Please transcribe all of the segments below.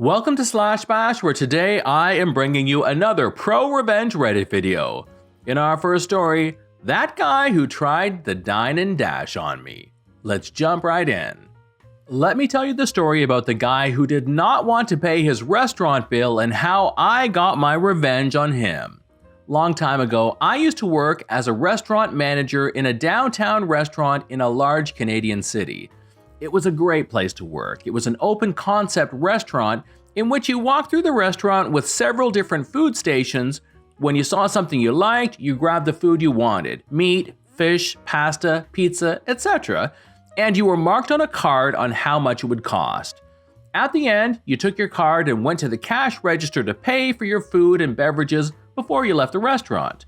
Welcome to Slash Bash, where today I am bringing you another pro-revenge Reddit video. In our first story, that guy who tried the dine and dash on me. Let's jump right in. Let me tell you the story about the guy who did not want to pay his restaurant bill and how I got my revenge on him. Long time ago, I used to work as a restaurant manager in a downtown restaurant in a large Canadian city. It was a great place to work. It was an open concept restaurant in which you walk through the restaurant with several different food stations. When you saw something you liked, you grabbed the food you wanted: meat, fish, pasta, pizza, etc. And you were marked on a card on how much it would cost. At the end, you took your card and went to the cash register to pay for your food and beverages before you left the restaurant.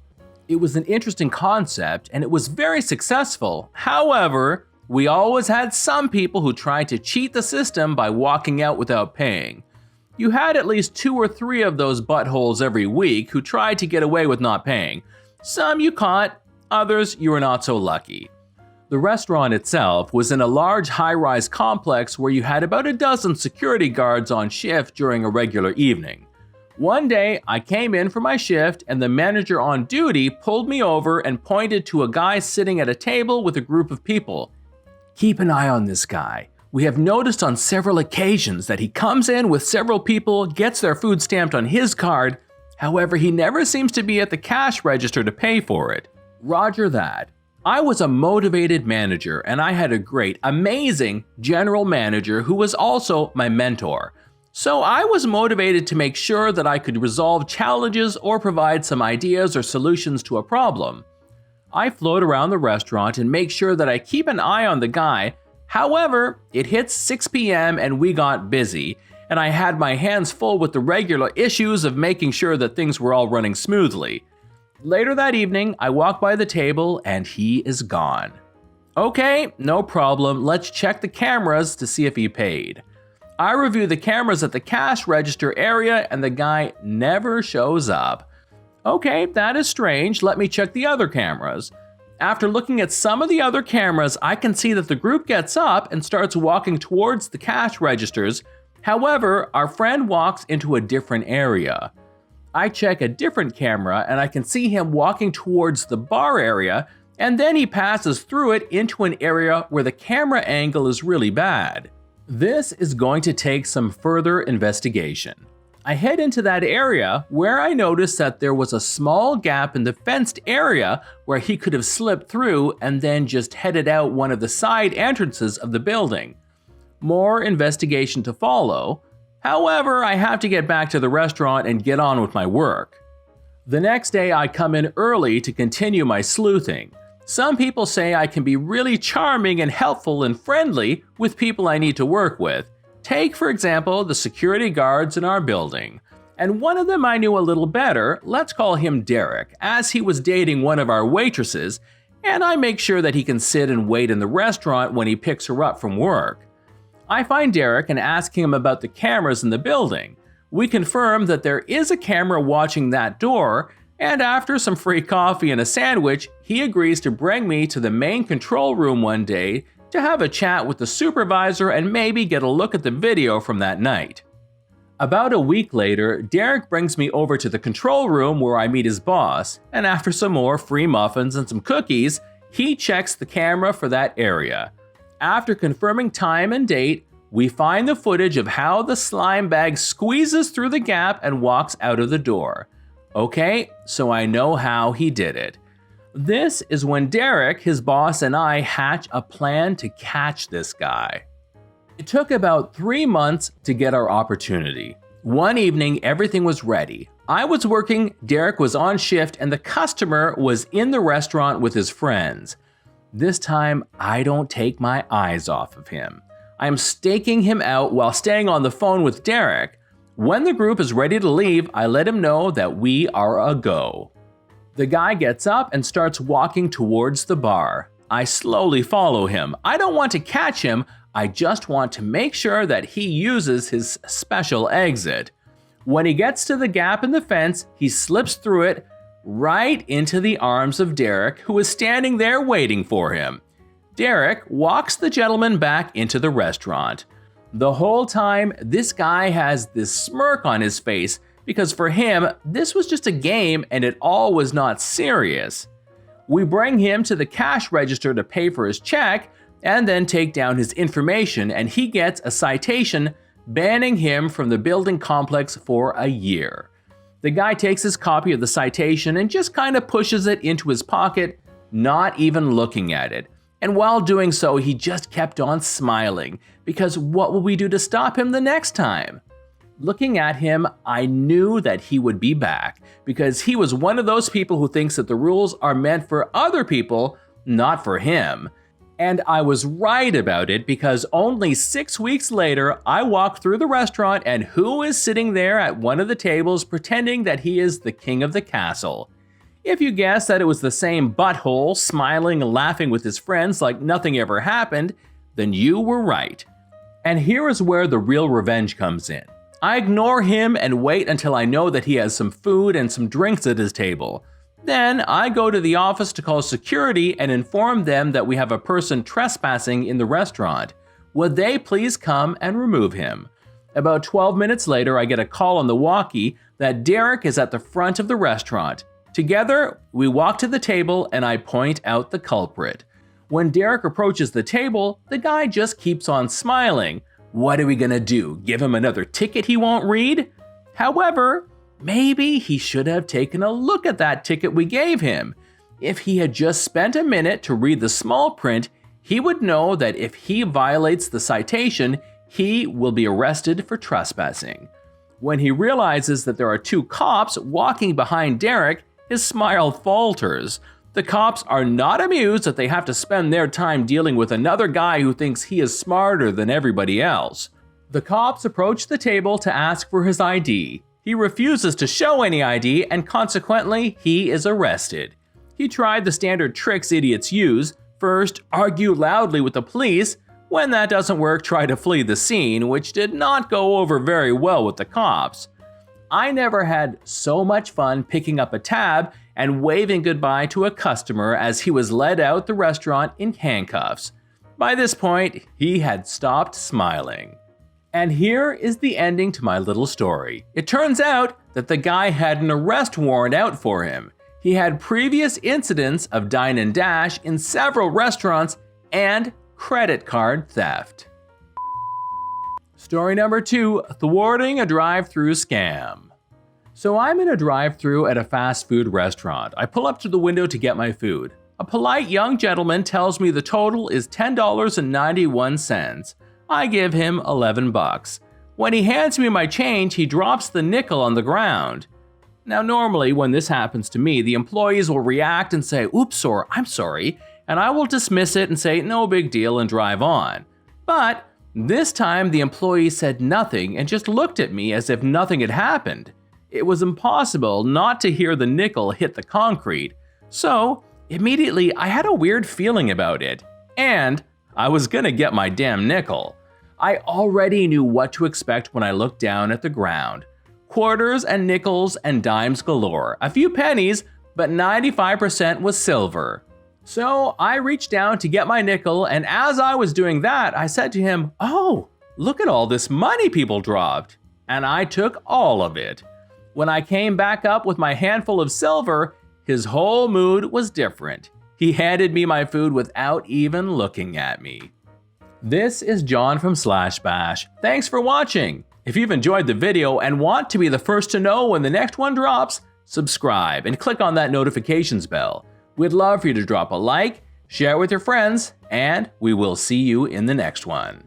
It was an interesting concept and it was very successful. However, we always had some people who tried to cheat the system by walking out without paying. You had at least 2 or 3 of those buttholes every week who tried to get away with not paying. Some you caught, others you were not so lucky. The restaurant itself was in a large high-rise complex where you had about a dozen security guards on shift during a regular evening. One day, I came in for my shift and the manager on duty pulled me over and pointed to a guy sitting at a table with a group of people. "Keep an eye on this guy. We have noticed on several occasions that he comes in with several people, gets their food stamped on his card. However, he never seems to be at the cash register to pay for it." Roger that. I was a motivated manager and I had a great, amazing general manager who was also my mentor. So I was motivated to make sure that I could resolve challenges or provide some ideas or solutions to a problem. I float around the restaurant and make sure that I keep an eye on the guy. However, it hits 6 p.m. and we got busy, and I had my hands full with the regular issues of making sure that things were all running smoothly. Later that evening, I walk by the table and he is gone. Okay, no problem, let's check the cameras to see if he paid. I review the cameras at the cash register area and the guy never shows up. Okay, that is strange. Let me check the other cameras. After looking at some of the other cameras, I can see that the group gets up and starts walking towards the cash registers. However, our friend walks into a different area. I check a different camera and I can see him walking towards the bar area, and then he passes through it into an area where the camera angle is really bad. This is going to take some further investigation. I head into that area where I noticed that there was a small gap in the fenced area where he could have slipped through and then just headed out one of the side entrances of the building. More investigation to follow. However, I have to get back to the restaurant and get on with my work. The next day I come in early to continue my sleuthing. Some people say I can be really charming and helpful and friendly with people I need to work with. Take, for example, the security guards in our building. And one of them I knew a little better, let's call him Derek, as he was dating one of our waitresses, and I make sure that he can sit and wait in the restaurant when he picks her up from work. I find Derek and ask him about the cameras in the building. We confirm that there is a camera watching that door, and after some free coffee and a sandwich, he agrees to bring me to the main control room one day to have a chat with the supervisor and maybe get a look at the video from that night. About a week later, Derek brings me over to the control room where I meet his boss, and after some more free muffins and some cookies, he checks the camera for that area. After confirming time and date, we find the footage of how the slime bag squeezes through the gap and walks out of the door. Okay, so I know how he did it. This is when Derek, his boss, and I hatch a plan to catch this guy. It took about 3 months to get our opportunity. One evening, everything was ready. I was working, Derek was on shift, and the customer was in the restaurant with his friends. This time, I don't take my eyes off of him. I am staking him out while staying on the phone with Derek. When the group is ready to leave, I let him know that we are a go. The guy gets up and starts walking towards the bar. I slowly follow him. I don't want to catch him, I just want to make sure that he uses his special exit. When he gets to the gap in the fence, he slips through it right into the arms of Derek, who is standing there waiting for him. Derek walks the gentleman back into the restaurant. The whole time, this guy has this smirk on his face because for him, this was just a game and it all was not serious. We bring him to the cash register to pay for his check and then take down his information, and he gets a citation banning him from the building complex for a year. The guy takes his copy of the citation and just kind of pushes it into his pocket, not even looking at it. And while doing so, he just kept on smiling, because what will we do to stop him the next time? Looking at him, I knew that he would be back, because he was one of those people who thinks that the rules are meant for other people, not for him. And I was right about it, because only 6 weeks later, I walked through the restaurant and who is sitting there at one of the tables pretending that he is the king of the castle? If you guessed that it was the same butthole smiling and laughing with his friends like nothing ever happened, then you were right. And here is where the real revenge comes in. I ignore him and wait until I know that he has some food and some drinks at his table. Then I go to the office to call security and inform them that we have a person trespassing in the restaurant. Would they please come and remove him? About 12 minutes later, I get a call on the walkie that Derek is at the front of the restaurant. Together, we walk to the table and I point out the culprit. When Derek approaches the table, the guy just keeps on smiling. What are we gonna do? Give him another ticket he won't read? However, maybe he should have taken a look at that ticket we gave him. If he had just spent a minute to read the small print, he would know that if he violates the citation, he will be arrested for trespassing. When he realizes that there are 2 cops walking behind Derek, his smile falters. The cops are not amused that they have to spend their time dealing with another guy who thinks he is smarter than everybody else. The cops approach the table to ask for his ID. He refuses to show any ID, and consequently, he is arrested. He tried the standard tricks idiots use. First, argue loudly with the police. When that doesn't work, try to flee the scene, which did not go over very well with the cops. I never had so much fun picking up a tab and waving goodbye to a customer as he was led out the restaurant in handcuffs. By this point, he had stopped smiling. And here is the ending to my little story. It turns out that the guy had an arrest warrant out for him. He had previous incidents of dine and dash in several restaurants and credit card theft. Story number 2, thwarting a drive-through scam. So I'm in a drive-through at a fast food restaurant. I pull up to the window to get my food. A polite young gentleman tells me the total is $10.91. I give him $11. When he hands me my change, he drops the nickel on the ground. Now normally when this happens to me, the employees will react and say, "Oops, or I'm sorry," and I will dismiss it and say, "No big deal," and drive on. But this time the employee said nothing and just looked at me as if nothing had happened. It was impossible not to hear the nickel hit the concrete. So immediately I had a weird feeling about it. And I was gonna get my damn nickel. I already knew what to expect when I looked down at the ground. Quarters and nickels and dimes galore, a few pennies, but 95% was silver. So I reached down to get my nickel, and as I was doing that, I said to him, "Oh, look at all this money people dropped." And I took all of it. When I came back up with my handful of silver, his whole mood was different. He handed me my food without even looking at me. This is John from Slash Bash. Thanks for watching. If you've enjoyed the video and want to be the first to know when the next one drops, subscribe and click on that notifications bell. We'd love for you to drop a like, share it with your friends, and we will see you in the next one.